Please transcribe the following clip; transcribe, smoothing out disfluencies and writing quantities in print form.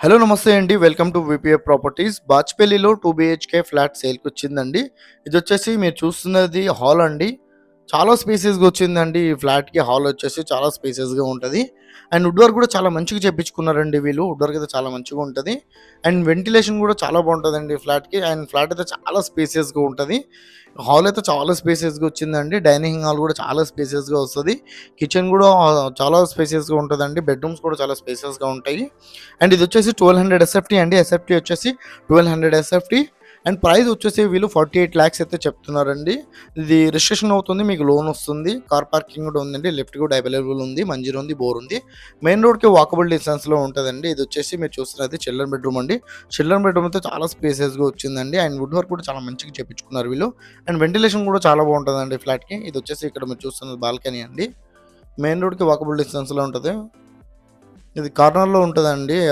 Hello నమస్తే అండి. Welcome to VPF properties. బాచ్‌పల్లిలో 2 బీహెచ్‌కే ఫ్లాట్ సేల్‌కొచ్చిందండి. ఇదొచ్చేసి మీరు చూస్తున్నది హాల్ అండి. చాలా స్పేసియస్‌గా వచ్చిందండి. ఈ ఫ్లాట్‌కి హాల్ వచ్చేసి చాలా స్పేసియస్‌గా ఉంటది. అండ్ వుడ్ వర్క్ కూడా చాలా మంచిగా చేపించుకున్నారండి వీళ్ళు. వుడ్ వర్క్ అయితే చాలా మంచిగా ఉంటది. అండ్ వెంటిలేషన్ కూడా చాలా బావుంటదండి ఫ్లాట్‌కి. అండ్ ఫ్లాట్ అయితే చాలా స్పేసియస్‌గా ఉంటది. హాల్ అయితే చాలా స్పేసియస్‌గా వచ్చిందండి. డైనింగ్ హాల్ కూడా చాలా స్పేసియస్‌గా వస్తది. కిచెన్ కూడా చాలా స్పేసియస్‌గా ఉంటదండి. బెడ్‌రూమ్స్ కూడా చాలా స్పేసియస్‌గా ఉంటాయి. అండ్ ఇది వచ్చేసి 1200 ఎస్ఎఫ్టీ అండి. ఎస్ఎఫ్టీ వచ్చేసి 1200 ఎస్ఎఫ్టీ. అండ్ ప్రైస్ వచ్చేసి వీళ్ళు 48 లాక్స్ అయితే చెప్తున్నారండి. ఇది రిజిస్ట్రేషన్ అవుతుంది. మీకు లోన్ వస్తుంది. కార్ పార్కింగ్ కూడా ఉందండి. లిఫ్ట్ కూడా అవైలబుల్ ఉంది. మంజీరా ఉంది. బోర్ ఉంది. మెయిన్ రోడ్‌కి వాకబుల్ డిస్టెన్స్‌లో ఉంటదండి. ఇది వచ్చేసి మీరు చూస్తున్నది చిల్డ్రన్ బెడ్‌రూమ్ అండి. చిల్డ్రన్ బెడ్‌రూమ్ అయితే చాలా స్పేసియస్‌గా వచ్చిందండి. అండ్ వుడ్ వర్క్ కూడా చాలా మంచిగా చేపించుకున్నారు వీళ్ళు. అండ్ వెంటిలేషన్ కూడా చాలా బాగుంటదండి ఫ్లాట్‌కి. ఇది వచ్చేసి ఇక్కడ మీరు చూస్తున్నది బాల్కనీ అండి. మెయిన్ రోడ్‌కి వాకబుల్ డిస్టెన్స్‌లో ఉంటది. ఇది కార్నర్‌లో ఉంటదండి.